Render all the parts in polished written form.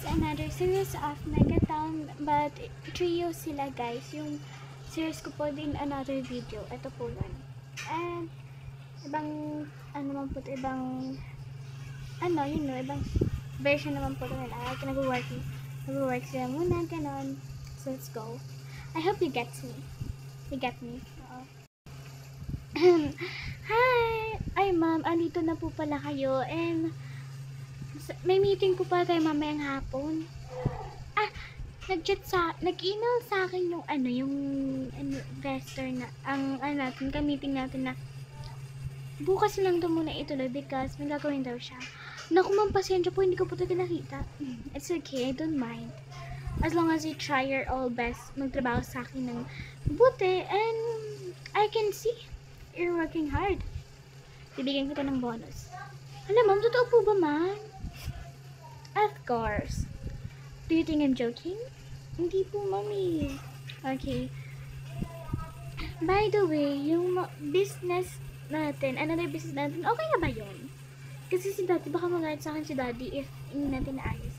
another series of Megatown, but trio sila guys. Yung series ko po din another video. Ito po yun. And ibang ibang ibang version naman po nila. Nag-work sila muna, ganon. So let's go. I hope you get me. You get me? Oo. Hi! Ay ma'am, andito na po pala kayo. And may meeting po pala tayo mamayang hapon. Nag-email sa akin yung investor na, meeting natin na bukas lang daw muna ituloy because may gagawin daw siya. Naku ma'am, pasensya po, hindi ko po ito nakita. It's okay, I don't mind. As long as you try your all best magtrabaho sa akin ng buti, and I can see you're working hard. Bibigyan kita ng bonus. Alam ma'am, totoo po ba ma'am? Of course. Do you think I'm joking? Hindi po, mami. Okay. By the way, yung business natin, another business natin, okay na ba yun? Kasi si daddy, baka magalit sa akin si daddy if hindi natin naayos.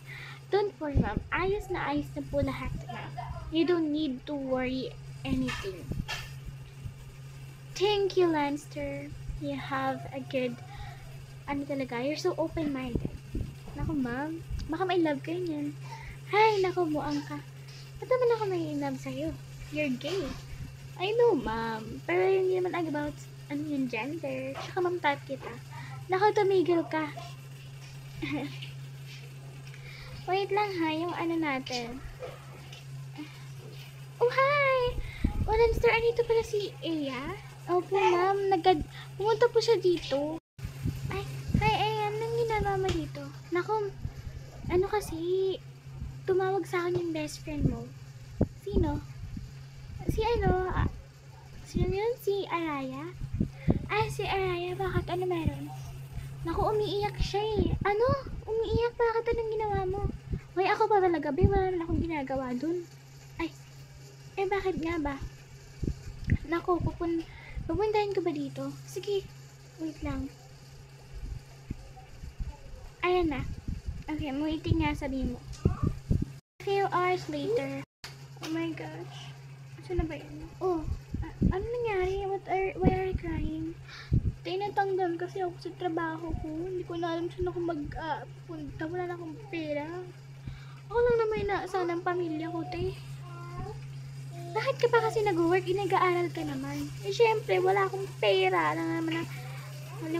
Don't worry, ma'am. Ayos na po lahat na. You don't need to worry anything. Thank you, Lanster. You have a good, you're so open-minded. Naku, ma'am. Baka may love kayo niyan. Hay, naku, buang ka. Ba't naman ako may love sa'yo? You're gay. I know, ma'am. Pero hindi naman about, yung gender. Tsaka ma'am, type kita. Naku, tumigil ka. Wait lang ha, yung natin. Oh, hi! Oh, Lanster, andito pala si Aya. Opo, ma'am. Pumunta po siya dito. Ay, hi, Aya. Anong ginagawa mo dito? Naku, kasi, tumawag sa akin yung best friend mo. Sino? Sino yun? Si Araya? Si Araya, bakit? Ano meron? Naku, umiiyak siya eh. Ano? Umiiyak? Bakit? Anong ginawa mo? Hoy, ako pa talaga, be. Wala naman akong ginagawa dun. Bakit nga ba? Naku, pupuntahin ko ba dito? Sige, wait lang. Ayan na. Okay, waiting nga, sabihin mo. A few hours later. Oh my gosh. Saan na ba yun? Oh, ano nangyari? Why are you crying? Tinatanggal kasi ako sa trabaho ko. Hindi ko na alam saan ako punta. Wala na akong pera. Ako lang naman inaasahan ng pamilya ko, te. Bakit ka pa kasi nag-work? Nag-aaral ka naman. Syempre, wala akong pera. Alam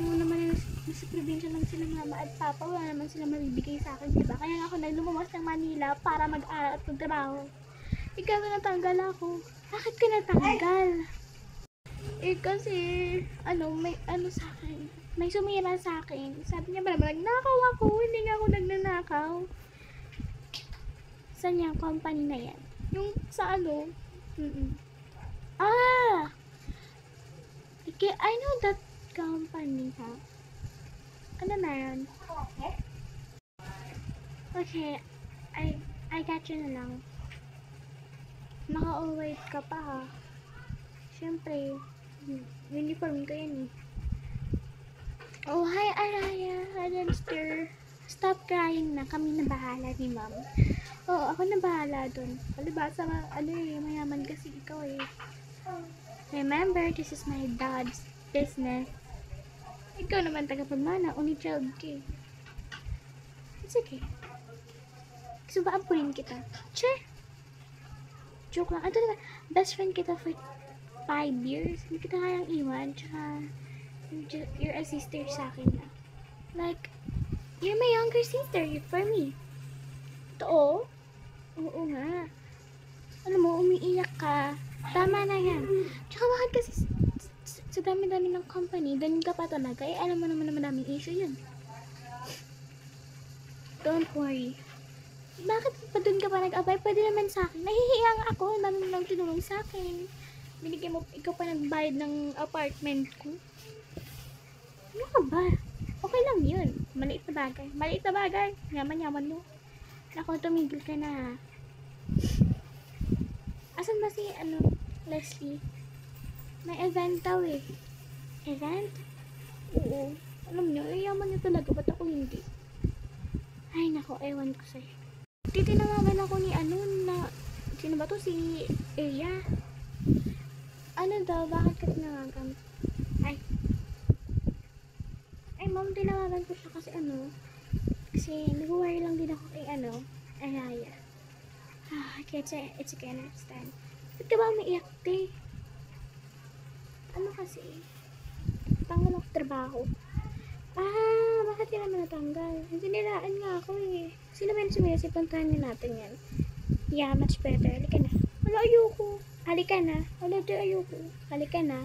mo naman, nasa probinsya lang sila mama at papa. Wala naman sila mabibigay sa akin, diba? Kaya ako lumabas ng Manila para mag-aaral at magtrabaho. Ikaw na natanggal ako. Bakit ka natanggal? Kasi, may sa akin. May sumira sa akin. Sabi niya, nagnakaw ako. Hindi nga ako nagnanakaw. Saan yung company na yan? Yung sa Okay, I know that company, ha? Ano meron? Okay, I got you na lang. Naka-all white ka pa, ha? Siyempre, uniform ko yan, eh. Oh, hi, Araya. Hi, Lanster. Stop crying na. Kami na bahala ni ma'am. Oo, ako na bahala dun. Palibasa, mayaman kasi ikaw, eh. Remember, this is my dad's business. Ikaw naman tagapagmana, only child ka. It's okay. Gusto ba ampulin kita? Sure. Joke lang. Ito naman, best friend kita for 5 years. Hindi kita kayang iwan. Tsaka, you're a sister sa akin na. Like, you're my younger sister for me. Totoo? Oo nga. Alam mo, umiiyak ka. Tama na yan. Tsaka bakit kasi sa dami-dami ng company, doon ka pa talaga. Alam mo naman daming issue yun. Don't worry. Bakit pa doon ka pa nag-apply? Pwede naman sa akin. Nahihiya nga ako. Dami mo lang tinulong sa akin. Binigyan mo, ikaw pa nagbayad ng apartment ko. Ano ka ba? Okay lang yun. Maliit na bagay. Maliit na bagay. Yaman-yaman mo. Naku, tumigil ka na. Asan ba si, Leslie? May event daw eh. Event? Oo. Alam niyo, yaman niyo talaga. Ba't ako hindi? Ay, naku, ewan ko sa'yo. Titinawagan ako ni ano na, sino ba to? Si Eya. Ano daw? Bakit ka tinawagan? Ay. Ay, ma'am, tinawagan ko siya kasi ano. Kasi nag-worry lang din ako kay ano, Araya. Okay, it's okay, I understand. Ba't ka ba umiiyak, te? Ano kasi? Tanggal ako trabaho. Bakit ka naman natanggal? Siniraan nga ako eh. Sino ba yung sumisip? Puntahan natin yan. Yeah, much better. Halika na. Wala, ayoko. Halika na. Wala, ayoko. Halika na.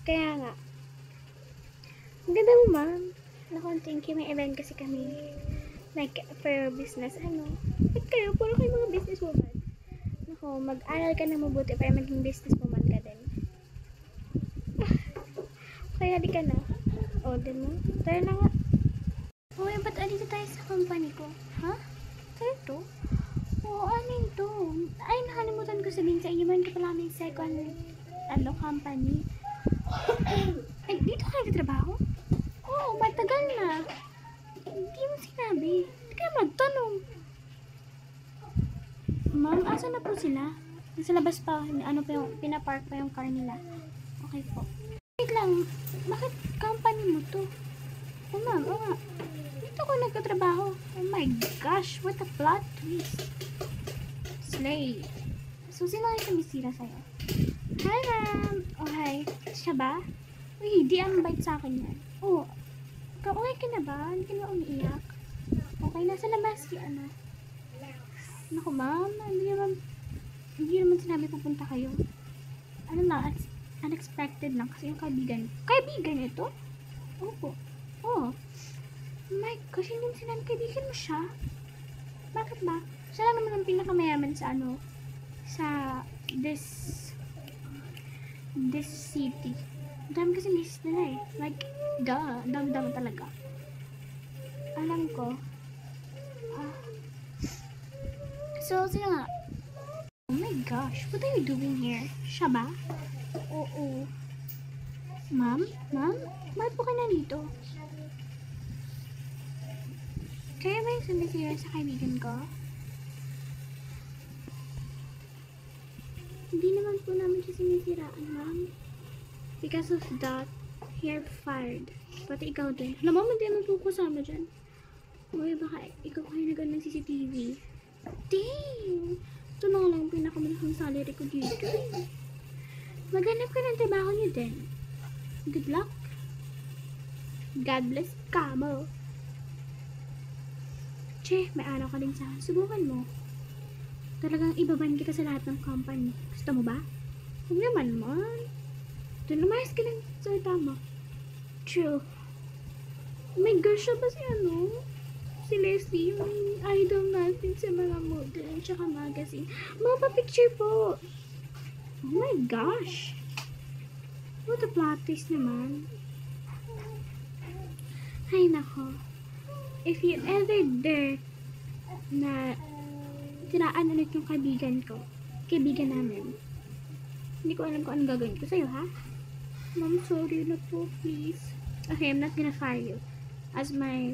Kaya nga. Ang ganda mo, ma'am. Naku, thank you. May event kasi kami. Like, for business. Ano? Ba't kayo? Puro kayo mga businesswoman. Naku, mag-aral ka na mabuti para maging businesswoman ka din. Kaya halika na. O, din mo. Tara na nga. Uy, ba't alito tayo sa company ko? Ha? Tayo to? Oo, ano yun to? Ay, nakalimutan ko sabihin sa inyo. Man ka pala may second, company. Ay, dito ka nagtatrabaho? Oo, matagal na. Hindi mo sinabi. Hindi ka magtanong. Ma'am, asa na po sila? Nasa labas pa. Ano pa yung, pinapark pa yung car nila. Okay po. Wait lang, bakit company mo to? Oh ma'am, nga. Dito ko nagtatrabaho. Oh my gosh, what a plot twist. Slay. So, sino kayo sumisira sa'yo? Hi ma'am! Oh hi, siya ba? Uy, di ang bite sa akin yan. Oh, okay ka na ba? Hindi ka na umiiyak? Okay, nasa labas si ano? Naku ma'am, hindi naman sinabi pupunta kayo. Ano na, unexpected lang kasi yung kaibigan ito? Opo. Oh my gosh, hindi mo sinabi kaibigan mo siya? Bakit ba? Siya lang naman ang pinakamayaman sa ano, sa this city. Dami kasi miss nila eh. Like, dami talaga. Alam ko. So, sino nga? Oh my gosh, what are you doing here? Siya ba? Oo. Ma'am? Bakit po ka na dito? Kaya ba yung sumisira sa kaibigan ko? Hindi naman po namin siya sinisiraan, ma'am. Because of that, you're fired. Pati ikaw din. Alam mo, hindi naman po kasama dyan. Uy, baka ikaw kayo nag-on ng CCTV. Dang! Ito na nga lang yung pinakamalaking salary ko dito. Maghanap ka ng trabaho niyo din. Good luck. God bless ka mo. Che, may araw ka din sa akin. Subukan mo. Talagang ibaban kita sa lahat ng company. Gusto mo ba? Huwag naman man. Doon lumayas ka lang sa tama. True. Oh my gosh, siya ba si ano? Si Leslie, yung idol natin sa mga model at saka magazine. Mga picture po. Oh my gosh. What a plot twist naman. Ay nako. If you ever dare na tiraan ulit yung kaibigan namin, hindi ko alam kung anong gagawin ko sa'yo, ha? Ma'am, sorry na po, please. Okay, I'm not gonna fire you. As my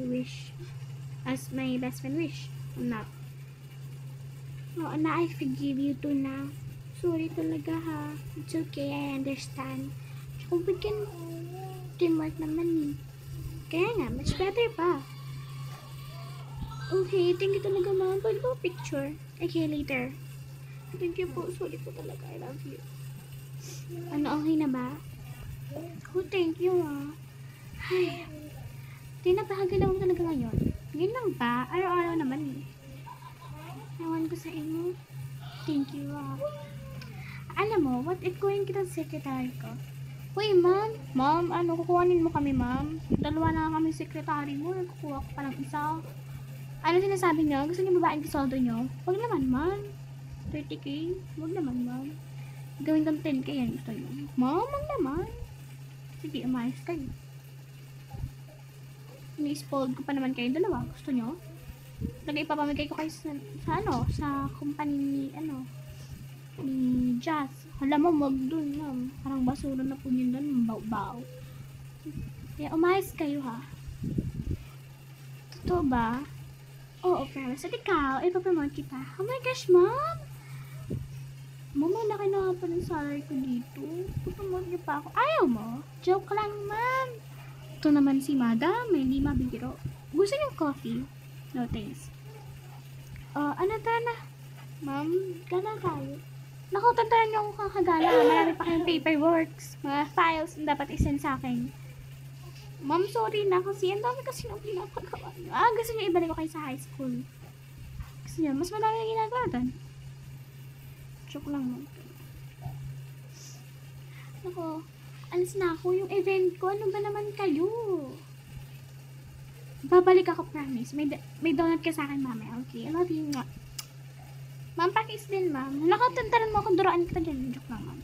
best friend wish. I'm not. Oo na, I forgive you too na. Sorry talaga, ha? It's okay, I understand. Kung bigyan, teamwork naman eh. Kaya nga, much better pa. Okay, thank you talaga, ma'am. Pwede mo picture? Okay, later. Thank you po. Sorry po talaga. I love you. Ano, okay na ba? Oh, thank you, ah. Ay, tinapahagalaw mo talaga ngayon. Ngayon lang ba? Araw-araw naman eh. Ewan ko sa inyo. Thank you, ah. Alam mo, what if kuhin kita sa secretary ko? Uy, ma'am. Ma'am, ano, kukuhanin mo kami, ma'am. Dalawa na kami secretary mo. Kukuha ko pa ng isa. Ano sinasabi niyo? Gusto niyo babaeng kasoldo niyo? Huwag naman, ma'am. 30k? Huwag naman, ma'am. Gawin kang 10k yan. Gusto niyo? Ma'am, huwag naman. Sige, umayos kayo. Ni-spoiled ko pa naman kayo dalawa. Gusto niyo? Lagay ipapamigay ko kayo sa company ni Jazz. Alam mo, wag dun, ma'am. Parang basura na po yun dun. Bao-bao. Kaya umayos kayo, ha? Totoo ba? Oo, promise. At ikaw, ipapromote kita. Oh my gosh, ma'am! Mama, laki na nga pa ng salary ko dito. Ipapromote niyo pa ako. Ayaw mo? Joke lang, ma'am. Ito naman si madam, hindi mabiro. Gusto niyo coffee? No thanks. Ano na? Ma'am, gana tayo. Naku, tantaran niyo akong kakagala. Marami pa kayong paperworks. Mga files na dapat isend sa akin. Ma'am, sorry na kasi ang dami kasi nang pinapagawa niyo. Gusto niyo ibalik ko kayo sa high school. Gusto niyo, mas madami na ginagawa doon. Joke lang, ma'am. Naku, alis na ako. Yung event ko, ano ba naman kayo? Babalik ako, promise. May donut ka sa akin, mamaya. Okay, I love you nga. Ma'am, pakis din, ma'am. Nakatantaran mo akong duraan kita dyan. Joke lang, ma'am.